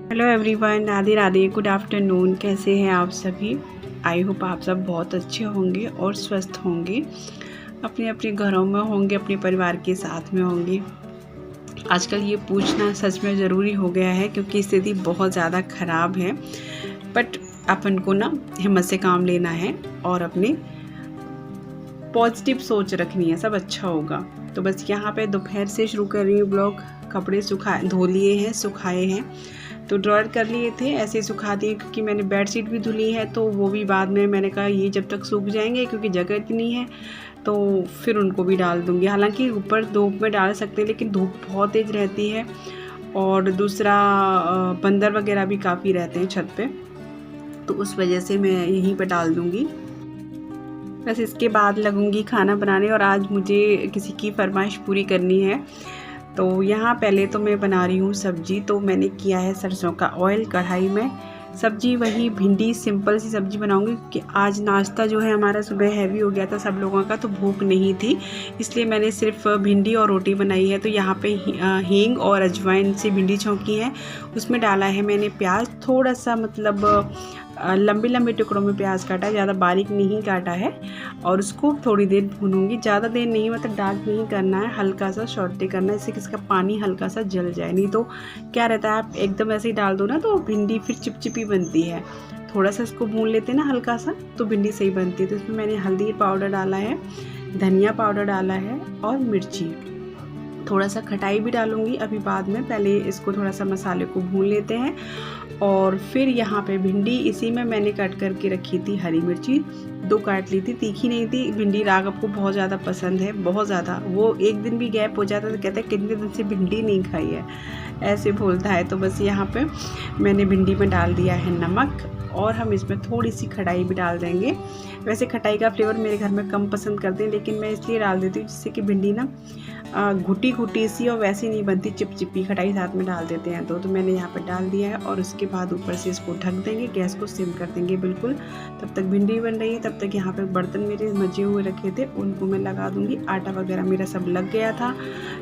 Hello everyone, Radhe Radhe, good afternoon. कैसे हैं आप सभी? आई होप आप सब बहुत अच्छे होंगे और स्वस्थ होंगे, अपने अपने घरों में होंगे, अपने परिवार के साथ में होंगे। आजकल ये पूछना सच में ज़रूरी हो गया है क्योंकि स्थिति बहुत ज़्यादा ख़राब है। बट अपन को ना हिम्मत से काम लेना है और अपने पॉजिटिव सोच रखनी है, सब अच्छा होगा। तो बस यहाँ पे दोपहर से शुरू कर रही हूँ ब्लॉग। कपड़े धो लिए हैं, सुखाए हैं, तो ड्रॉयर कर लिए थे, ऐसे सुखा दिए क्योंकि मैंने बेडशीट भी धुली है। तो वो भी बाद में मैंने कहा ये जब तक सूख जाएंगे, क्योंकि जगह इतनी है तो फिर उनको भी डाल दूँगी। हालांकि ऊपर धूप में डाल सकते हैं लेकिन धूप बहुत तेज़ रहती है और दूसरा बंदर वगैरह भी काफ़ी रहते हैं छत पे, तो उस वजह से मैं यहीं पर डाल दूँगी। बस इसके बाद लगूंगी खाना बनाने और आज मुझे किसी की फरमाइश पूरी करनी है। तो यहाँ पहले तो मैं बना रही हूँ सब्जी। तो मैंने किया है सरसों का ऑयल कढ़ाई में। सब्जी वही भिंडी, सिंपल सी सब्जी बनाऊंगी क्योंकि आज नाश्ता जो है हमारा सुबह हैवी हो गया था सब लोगों का, तो भूख नहीं थी, इसलिए मैंने सिर्फ भिंडी और रोटी बनाई है। तो यहाँ पे हींग और अजवाइन से भिंडी छौंकी है, उसमें डाला है मैंने प्याज, थोड़ा सा मतलब लंबे लंबे टुकड़ों में प्याज काटा है, ज़्यादा बारीक नहीं काटा है। और उसको थोड़ी देर भूनूंगी, ज़्यादा देर नहीं, मतलब डार्क नहीं करना है, हल्का सा सौटे करना है, इससे कि इसका पानी हल्का सा जल जाए। नहीं तो क्या रहता है, आप एकदम ऐसे ही डाल दो ना तो भिंडी फिर चिपचिपी बनती है। थोड़ा सा इसको भून लेते हैं ना हल्का सा, तो भिंडी सही बनती है। तो इसमें मैंने हल्दी पाउडर डाला है, धनिया पाउडर डाला है और मिर्ची, थोड़ा सा खटाई भी डालूंगी अभी बाद में। पहले इसको थोड़ा सा मसाले को भून लेते हैं। और फिर यहाँ पे भिंडी, इसी में मैंने कट करके रखी थी हरी मिर्ची, 2 काट ली थी, तीखी नहीं थी। भिंडी राघव को बहुत ज़्यादा पसंद है, बहुत ज़्यादा। वो एक दिन भी गैप हो जाता तो कहता है कितने दिन से भिंडी नहीं खाई है, ऐसे बोलता है। तो बस यहाँ पे मैंने भिंडी में डाल दिया है नमक और हम इसमें थोड़ी सी खटाई भी डाल देंगे। वैसे खटाई का फ्लेवर मेरे घर में कम पसंद करते हैं, लेकिन मैं इसलिए डाल देती हूँ जिससे कि भिंडी ना घुटी घुटी सी और वैसी नहीं बनती, चिपचिपी। खटाई साथ में डाल देते हैं तो मैंने यहाँ पर डाल दिया है। और उसके बाद ऊपर से इसको ढक देंगे, गैस को सिम कर देंगे बिल्कुल। तब तक भिंडी बन रही है, तब तक यहाँ पे बर्तन मेरे मजे हुए रखे थे, उनको मैं लगा दूँगी। आटा वगैरह मेरा सब लग गया था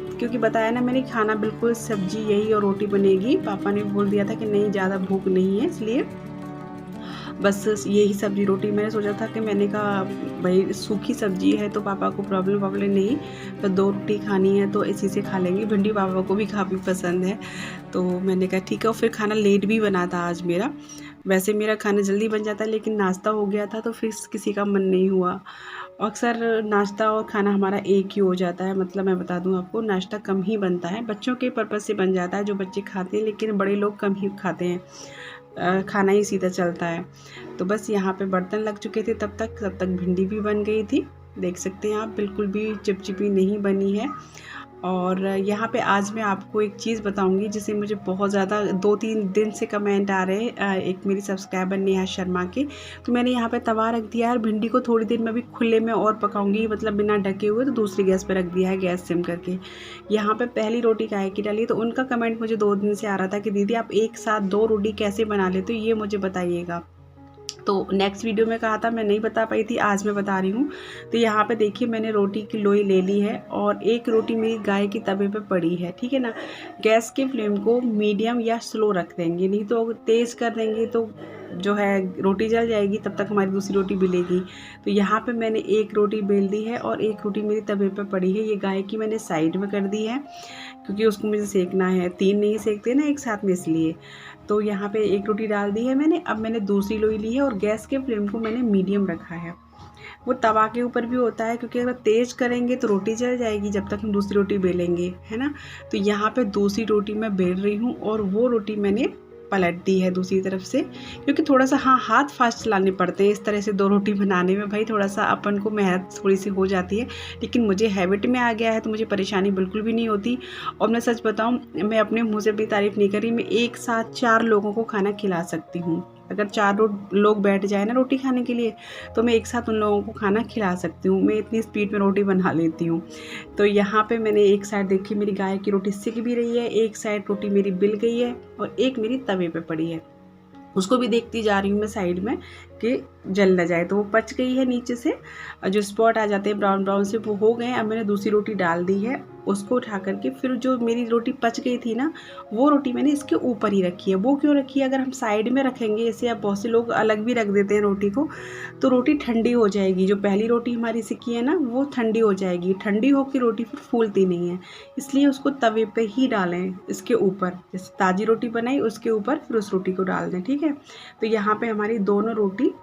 क्योंकि बताया ना मैंने, खाना बिल्कुल सब्जी यही और रोटी बनेगी। पापा ने बोल दिया था कि नहीं ज़्यादा भूख नहीं है, इसलिए बस यही सब्जी रोटी। मैंने सोचा था कि मैंने कहा भाई सूखी सब्जी है तो पापा को प्रॉब्लम नहीं, तो 2 रोटी खानी है तो इसी से खा लेंगे। भिंडी पापा को भी काफ़ी पसंद है, तो मैंने कहा ठीक है। और फिर खाना लेट भी बना था आज मेरा। वैसे मेरा खाना जल्दी बन जाता है लेकिन नाश्ता हो गया था तो फिर किसी का मन नहीं हुआ। अक्सर नाश्ता और खाना हमारा एक ही हो जाता है, मतलब मैं बता दूं आपको, नाश्ता कम ही बनता है। बच्चों के पर्पज़ से बन जाता है, जो बच्चे खाते हैं, लेकिन बड़े लोग कम ही खाते हैं, खाना ही सीधा चलता है। तो बस यहाँ पे बर्तन लग चुके थे तब तक भिंडी भी बन गई थी। देख सकते हैं आप, बिल्कुल भी चिपचिपी नहीं बनी है। और यहाँ पे आज मैं आपको एक चीज़ बताऊंगी जिसे मुझे बहुत ज़्यादा 2-3 दिन से कमेंट आ रहे हैं। एक मेरी सब्सक्राइबर नेहा शर्मा के। तो मैंने यहाँ पे तवा रख दिया है और भिंडी को थोड़ी देर में भी खुले में और पकाऊंगी, मतलब बिना ढके हुए। तो दूसरी गैस पे रख दिया है, गैस सिम करके। यहाँ पे पहली रोटी काहे की डाली, तो उनका कमेंट मुझे 2 दिन से आ रहा था कि दीदी आप एक साथ 2 रोटी कैसे बना लेते हो, ये मुझे बताइएगा। तो नेक्स्ट वीडियो में कहा था, मैं नहीं बता पाई थी, आज मैं बता रही हूँ। तो यहाँ पे देखिए मैंने रोटी की लोई ले ली है और एक रोटी मेरी गाय की तवे पे पड़ी है, ठीक है ना। गैस के फ्लेम को मीडियम या स्लो रख देंगे, नहीं तो तेज़ कर देंगे तो जो है रोटी जल जाएगी, तब तक हमारी दूसरी रोटी बेलेगी। तो यहाँ पे मैंने एक रोटी बेल दी है और एक रोटी मेरी तवे पे पड़ी है। ये गाय की मैंने साइड में कर दी है क्योंकि उसको मुझे सेकना है, 3 नहीं सेकते ना एक साथ में, इसलिए। तो यहाँ पे एक रोटी डाल दी है मैंने। अब मैंने दूसरी लोई ली है और गैस के फ्लेम को मैंने मीडियम रखा है। वो तवा के ऊपर भी होता है क्योंकि अगर तेज़ करेंगे तो रोटी जल जाएगी जब तक हम दूसरी रोटी बेलेंगे, है ना। तो यहाँ पे दूसरी रोटी मैं बेल रही हूँ और वो रोटी मैंने पलट दी है दूसरी तरफ से, क्योंकि थोड़ा सा हाथ फास्ट चलाने पड़ते हैं इस तरह से 2 रोटी बनाने में। भाई थोड़ा सा अपन को मेहनत थोड़ी सी हो जाती है, लेकिन मुझे हैबिट में आ गया है तो मुझे परेशानी बिल्कुल भी नहीं होती। और मैं सच बताऊं, मैं अपने मुँह से भी तारीफ़ नहीं करी, मैं एक साथ 4 लोगों को खाना खिला सकती हूँ। अगर 4 लोग बैठ जाए ना रोटी खाने के लिए, तो मैं एक साथ उन लोगों को खाना खिला सकती हूँ। मैं इतनी स्पीड में रोटी बना लेती हूँ। तो यहाँ पे मैंने एक साइड देखी मेरी गाय की रोटी सिक भी रही है, एक साइड रोटी मेरी बिल गई है और एक मेरी तवे पे पड़ी है, उसको भी देखती जा रही हूँ मैं साइड में कि जल ना जाए। तो वो पच गई है नीचे से, जो स्पॉट आ जाते हैं ब्राउन ब्राउन से वो हो गए हैं। अब मैंने दूसरी रोटी डाल दी है, उसको उठा करके फिर जो मेरी रोटी पच गई थी ना, वो रोटी मैंने इसके ऊपर ही रखी है। वो क्यों रखी है, अगर हम साइड में रखेंगे, जैसे अब बहुत से लोग अलग भी रख देते हैं रोटी को, तो रोटी ठंडी हो जाएगी। जो पहली रोटी हमारी सिकी है ना, वो ठंडी हो जाएगी। ठंडी होकर रोटी फिर फूलती नहीं है, इसलिए उसको तवे पे ही डालें, इसके ऊपर। जैसे ताज़ी रोटी बनाई उसके ऊपर फिर उस रोटी को डाल दें, ठीक है। तो यहाँ पे हमारी दोनों रोटी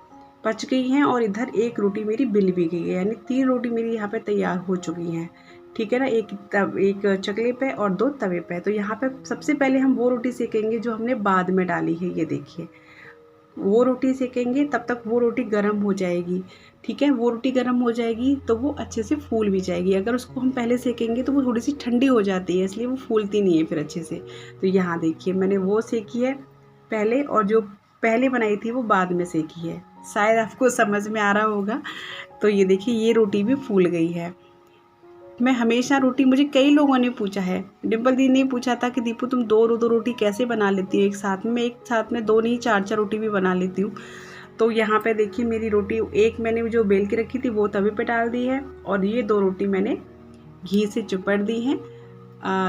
पच गई हैं और इधर एक रोटी मेरी बिल भी गई है, यानी 3 रोटी मेरी यहाँ पे तैयार हो चुकी हैं, ठीक है ना। एक चकले पे और 2 तवे पे। तो यहाँ पे सबसे पहले हम वो रोटी सेकेंगे जो हमने बाद में डाली है। ये देखिए, वो रोटी सेकेंगे, तब तक वो रोटी गर्म हो जाएगी, ठीक है। वो रोटी गर्म हो जाएगी तो वो अच्छे से फूल भी जाएगी। अगर उसको हम पहले सेकेंगे तो वो थोड़ी सी ठंडी हो जाती है, इसलिए वो फूलती नहीं है फिर अच्छे से। तो यहाँ देखिए, मैंने वो सेकी है पहले, और जो पहले बनाई थी वो बाद में सेकी है। शायद आपको समझ में आ रहा होगा। तो ये देखिए, ये रोटी भी फूल गई है। मैं हमेशा रोटी, मुझे कई लोगों ने पूछा है, डिम्पल दी ने पूछा था कि दीपू तुम दो रोटी कैसे बना लेती हो एक साथ में। मैं एक साथ में 2 नहीं 4 रोटी भी बना लेती हूँ। तो यहाँ पे देखिए, मेरी रोटी एक मैंने जो बेल के रखी थी वो तवे पे डाल दी है, और ये 2 रोटी मैंने घी से चुपड़ दी हैं।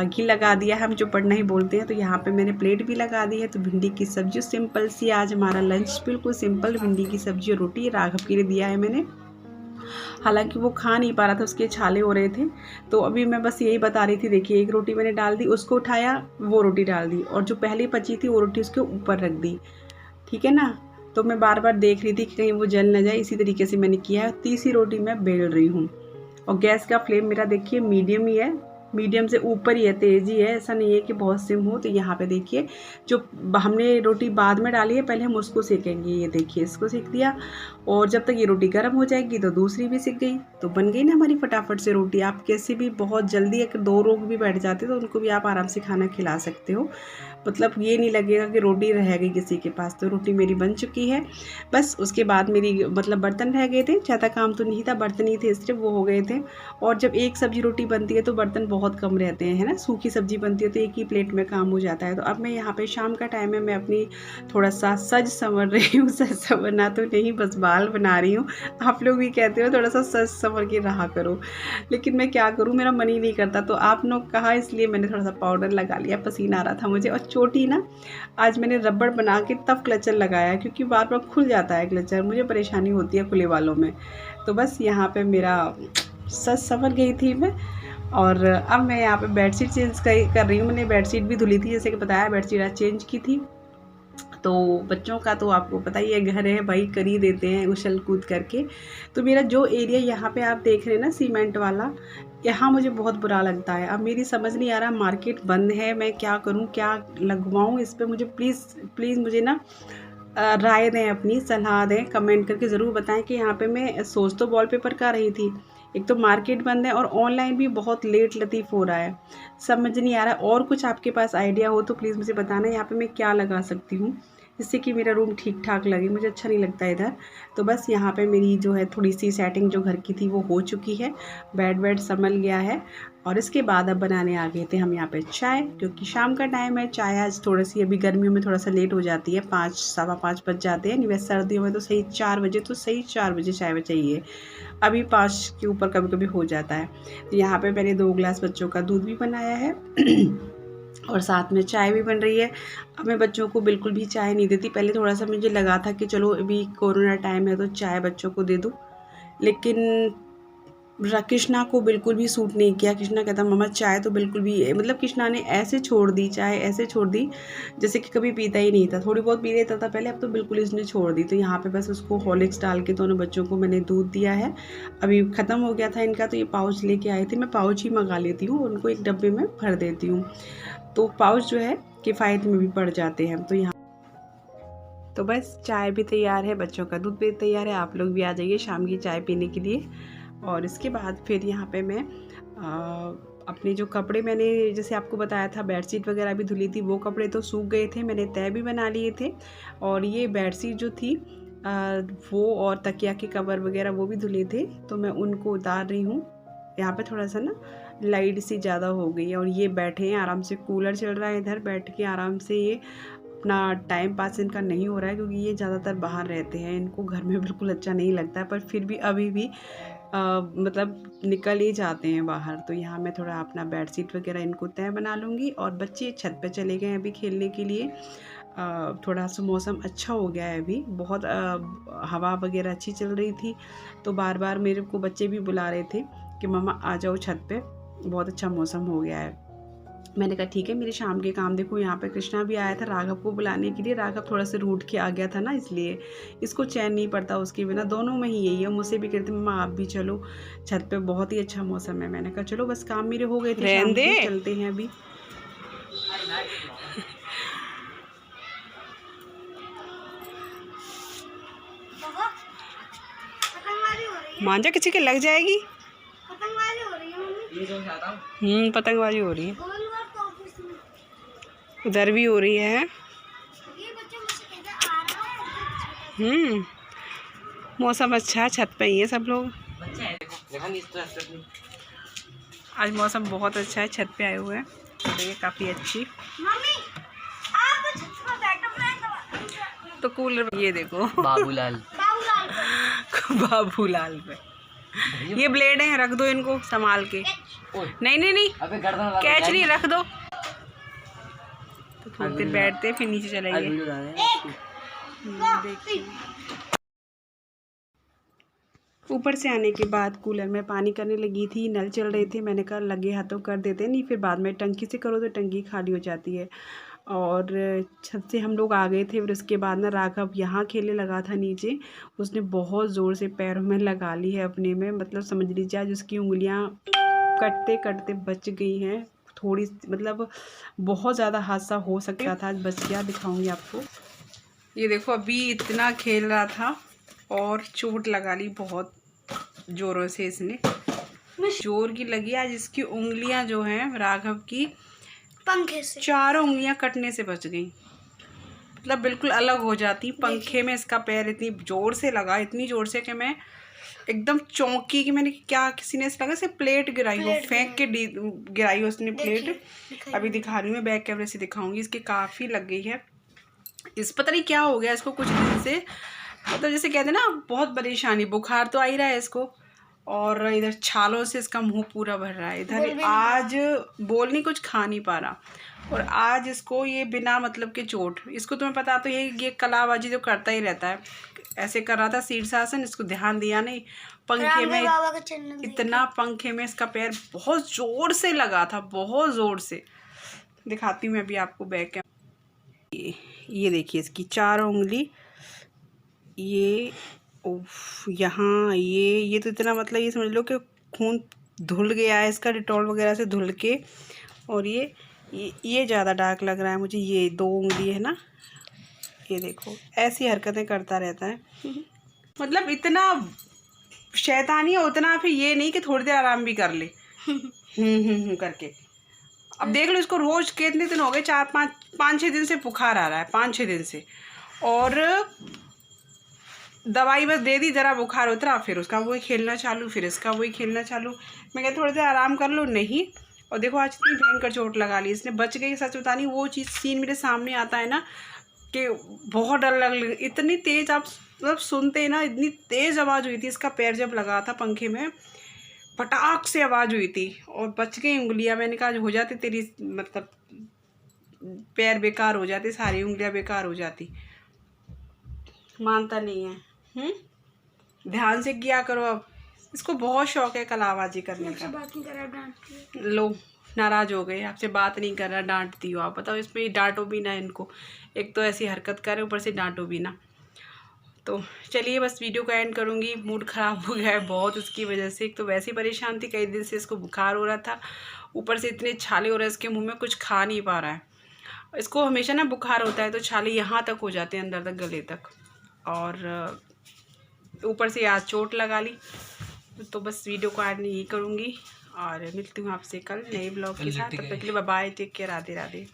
घी लगा दिया है, हम चुपड़ना ही बोलते हैं। तो यहाँ पे मैंने प्लेट भी लगा दी है। तो भिंडी की सब्जी सिंपल सी, आज हमारा लंच बिल्कुल सिंपल, भिंडी की सब्जी और रोटी। राघव के लिए दिया है मैंने, हालांकि वो खा नहीं पा रहा था, उसके छाले हो रहे थे। तो अभी मैं बस यही बता रही थी। देखिए, एक रोटी मैंने डाल दी, उसको उठाया, वो रोटी डाल दी, और जो पहले बची थी वो रोटी उसके ऊपर रख दी, ठीक है ना। तो मैं बार बार देख रही थी कि कहीं वो जल न जाए, इसी तरीके से मैंने किया है। तीसरी रोटी मैं बेल रही हूँ, और गैस का फ्लेम मेरा देखिए मीडियम ही है, मीडियम से ऊपर ही है, तेज़ ही है, ऐसा नहीं है कि बहुत सिम हो। तो यहाँ पे देखिए, जो हमने रोटी बाद में डाली है, पहले हम उसको सेकेंगे। ये देखिए, इसको सेक दिया, और जब तक ये रोटी गर्म हो जाएगी तो दूसरी भी सिक गई। तो बन गई ना हमारी फटाफट से रोटी। आप कैसे भी बहुत जल्दी, अगर 2 लोग भी बैठ जाते तो उनको भी आप आराम से खाना खिला सकते हो। मतलब ये नहीं लगेगा कि रोटी रह गई किसी के पास। तो रोटी मेरी बन चुकी है। बस उसके बाद मेरी मतलब बर्तन रह गए थे, ज़्यादा काम तो नहीं था, बर्तन ही थे सिर्फ, वो हो गए थे। और जब एक सब्जी रोटी बनती है तो बर्तन बहुत कम रहते हैं, है ना। सूखी सब्जी बनती है तो एक ही प्लेट में काम हो जाता है। तो अब मैं यहाँ पे शाम का टाइम है, मैं अपनी थोड़ा सा सज संवर रही हूँ। सज संवरना तो नहीं, बस बाल बना रही हूँ। आप लोग भी कहते हो थोड़ा सा सज संवर के रहा करो, लेकिन मैं क्या करूँ, मेरा मन ही नहीं करता। तो आप लोग कहा, इसलिए मैंने थोड़ा सा पाउडर लगा लिया, पसीना आ रहा था मुझे। और चोटी ना, आज मैंने रबड़ बना के तब क्लचर लगाया, क्योंकि बार बार खुल जाता है क्लचर, मुझे परेशानी होती है खुले बालों में। तो बस यहाँ पे मेरा सज संवर गई थी मैं। और अब मैं यहाँ पे बेडशीट चेंज कर रही हूँ। मैंने बेडशीट भी धुली थी, जैसे कि बताया, बेडशीट आज चेंज की थी। तो बच्चों का तो आपको पता ही है, घर है भाई, कर ही देते हैं उछल कूद करके। तो मेरा जो एरिया यहाँ पे आप देख रहे हैं ना, सीमेंट वाला, यहाँ मुझे बहुत बुरा लगता है। अब मेरी समझ नहीं आ रहा, मार्केट बंद है, मैं क्या करूँ, क्या लगवाऊँ इस पर। मुझे प्लीज़ मुझे ना राय दें, अपनी सलाह दें, कमेंट करके ज़रूर बताएं। कि यहाँ पे मैं सोच तो वॉलपेपर का रही थी, एक तो मार्केट बंद है और ऑनलाइन भी बहुत लेट लतीफ़ हो रहा है, समझ नहीं आ रहा। और कुछ आपके पास आइडिया हो तो प्लीज़ मुझे बताना, यहाँ पे मैं क्या लगा सकती हूँ जिससे कि मेरा रूम ठीक ठाक लगे। मुझे अच्छा नहीं लगता इधर। तो बस यहाँ पे मेरी जो है थोड़ी सी सेटिंग जो घर की थी वो हो चुकी है, बेड संभल गया है। और इसके बाद अब बनाने आ गए थे हम यहाँ पे चाय, क्योंकि शाम का टाइम है। चाय आज थोड़ी सी, अभी गर्मियों में थोड़ा सा लेट हो जाती है, 5 सवा 5 बज जाते हैं। नहीं वैसे सर्दियों में तो सही 4 बजे, तो सही 4 बजे चाय चाहिए। अभी 5 के ऊपर कभी कभी हो जाता है। तो यहाँ पे मैंने 2 गिलास बच्चों का दूध भी बनाया है और साथ में चाय भी बन रही है। अब मैं बच्चों को बिल्कुल भी चाय नहीं देती। पहले थोड़ा सा मुझे लगा था कि चलो अभी कोरोना टाइम है तो चाय बच्चों को दे दूँ, लेकिन कृष्णा को बिल्कुल भी सूट नहीं किया। कृष्णा कहता मम्मा चाय तो बिल्कुल भी, मतलब कृष्णा ने ऐसे छोड़ दी चाय, ऐसे छोड़ दी जैसे कि कभी पीता ही नहीं था। थोड़ी बहुत पी लेता था पहले, अब तो बिल्कुल इसने छोड़ दी। तो यहाँ पे बस उसको हॉर्लिक्स डाल के दोनों बच्चों को मैंने दूध दिया है। अभी ख़त्म हो गया था इनका, तो ये पाउच लेके आए थे। मैं पाउच ही मंगा लेती हूँ, उनको एक डब्बे में भर देती हूँ। तो पाउच जो है किफ़ायत में भी पड़ जाते हैं। तो यहाँ तो बस चाय भी तैयार है, बच्चों का दूध भी तैयार है। आप लोग भी आ जाइए शाम की चाय पीने के लिए। और इसके बाद फिर यहाँ पे मैं अपने जो कपड़े, मैंने जैसे आपको बताया था बेडशीट वगैरह भी धुली थी, वो कपड़े तो सूख गए थे, मैंने तह भी बना लिए थे। और ये बेडशीट जो थी वो, और तकिया के कवर वगैरह वो भी धुले थे, तो मैं उनको उतार रही हूँ। यहाँ पे थोड़ा सा ना लाइट सी ज़्यादा हो गई है। और ये बैठे हैं आराम से, कूलर चल रहा है इधर, बैठ के आराम से ये अपना टाइम पास इनका नहीं हो रहा है, क्योंकि ये ज़्यादातर बाहर रहते हैं, इनको घर में बिल्कुल अच्छा नहीं लगता है, पर फिर भी अभी भी मतलब निकल ही जाते हैं बाहर। तो यहाँ मैं थोड़ा अपना बेडशीट वगैरह इनको तय बना लूँगी, और बच्चे छत पे चले गए हैं अभी खेलने के लिए। थोड़ा सा मौसम अच्छा हो गया है अभी, बहुत हवा वगैरह अच्छी चल रही थी, तो बार बार मेरे को बच्चे भी बुला रहे थे कि मम्मा आ जाओ छत पे, बहुत अच्छा मौसम हो गया है। मैंने कहा ठीक है, मेरे शाम के काम देखो। यहाँ पे कृष्णा भी आया था राघव को बुलाने के लिए। राघव थोड़ा सा रूठ के आ गया था ना, इसलिए इसको चैन नहीं पड़ता उसके बिना। दोनों में ही यही है, मुझसे भी कहते मम्मा आप भी चलो छत पे, बहुत ही अच्छा मौसम है। मैंने कहा चलो, बस काम मेरे हो गए थे शाम के, चलते हैं अभी। मांझा किसी के लग जाएगी। पतंगबाजी हो रही है, पतंगबाजी हो रही है, उधर भी हो रही है। मौसम अच्छा है, छत पे ही है सब लोग। आज मौसम बहुत अच्छा है, छत पे आए हुए हैं, देखिए काफ़ी अच्छी। तो कूलर, ये देखो बाबूलाल बाबूलाल पे ये ब्लेड है, रख दो इनको संभाल के। नहीं नहीं नहीं, कैच नहीं, रख दो। तो थोड़ी देर बैठते फिर नीचे चलेंगे। ऊपर से आने के बाद कूलर में पानी करने लगी थी, नल चल रहे थे। मैंने कहा लगे हाथों कर देते, नहीं फिर बाद में टंकी से करो तो टंकी खाली हो जाती है। और छत से हम लोग आ गए थे। फिर उसके बाद ना राघव यहाँ खेलने लगा था नीचे, उसने बहुत ज़ोर से पैरों में लगा ली है अपने में, मतलब समझ लीजिए आज उसकी उंगलियाँ कटते कटते बच गई हैं थोड़ी, मतलब बहुत ज़्यादा हादसा हो सकता था, आज बच गया। दिखाऊंगी आपको, ये देखो अभी इतना खेल रहा था और चोट लगा ली बहुत ज़ोरों से। इसने जोर की लगी, आज इसकी उंगलियां जो हैं राघव की पंखे से, चारों उंगलियां कटने से बच गई, मतलब बिल्कुल अलग हो जाती। पंखे में इसका पैर इतनी जोर से लगा, इतनी जोर से कि मैं एकदम चौंकी कि मैंने क्या, किसी ने लगा से प्लेट गिराई हो, फेंक के गिराई हो उसने प्लेट। अभी दिखा रही हूँ मैं, बैक कैमरे से दिखाऊंगी। इसकी काफ़ी लग गई है, इस पता नहीं क्या हो गया इसको कुछ दिन से, मतलब जैसे कहते हैं ना बहुत परेशानी, बुखार तो आ ही रहा है इसको, और इधर छालों से इसका मुंह पूरा भर रहा है। इधर आज बोल नहीं, कुछ खा नहीं पा रहा। और आज इसको ये बिना मतलब के चोट, इसको तुम्हें पता तो ये कलाबाजी तो करता ही रहता है। ऐसे कर रहा था शीर्षासन, इसको ध्यान दिया नहीं, पंखे में इतना, पंखे में इसका पैर बहुत जोर से लगा था, बहुत जोर से। दिखाती हूँ मैं अभी आपको बैक। ये देखिए इसकी चारों उंगली, ये यहाँ ये तो इतना, मतलब ये समझ लो कि खून धुल गया है इसका, डिटॉल वगैरह से धुल के। और ये ज़्यादा डार्क लग रहा है मुझे, ये 2 उंगली है ना, ये देखो ऐसी हरकतें करता रहता है। मतलब इतना शैतानी है उतना, फिर ये नहीं कि थोड़ी देर आराम भी कर ले करके। अब देख लो इसको रोज कितने दिन हो गए, 4-5-6 दिन से बुखार आ रहा है, 5-6 दिन से, और दवाई बस दे दी, ज़रा बुखार उतरा, फिर उसका वही खेलना चालू, फिर इसका वही खेलना चालू। मैं कहती थोड़ी देर आराम कर लो, नहीं। और देखो आज इतनी भयंकर चोट लगा ली इसने, बच गई। सच बता नहीं, वो चीज़ सीन मेरे सामने आता है ना कि बहुत डर लग, इतनी तेज़ आप मतलब सुनते ना, इतनी तेज़ आवाज़ हुई थी इसका पैर जब लगा था पंखे में, फटाक से आवाज़ हुई थी, और बच गई उंगलियां। मैंने कहा हो जाती तेरी, मतलब पैर बेकार हो जाते, सारी उंगलियां बेकार हो जाती। मानता नहीं है। ध्यान से किया करो। अब इसको बहुत शौक है कलाबाजी करने का। बात नहीं कर रहा, डांटती है। लो नाराज़ हो गए, आपसे बात नहीं कर रहा, डांटती हो आप। बताओ इसमें डांटो भी ना इनको, एक तो ऐसी हरकत करे, ऊपर से डांटो भी ना। तो चलिए बस वीडियो को एंड करूँगी। मूड ख़राब हो गया है बहुत इसकी वजह से। एक तो वैसे ही परेशान थी, कई दिन से इसको बुखार हो रहा था, ऊपर से इतने छाले हो रहे हैं इसके मुंह में, कुछ खा नहीं पा रहा है। इसको हमेशा ना बुखार होता है तो छाले यहाँ तक हो जाते हैं, अंदर तक, गले तक, और ऊपर से आज चोट लगा ली। तो बस वीडियो को एंड यही करूँगी, और मिलती हूँ आपसे कल नए ब्लॉग के साथ। तब तक के लिए bye bye, take care, Radhe Radhe.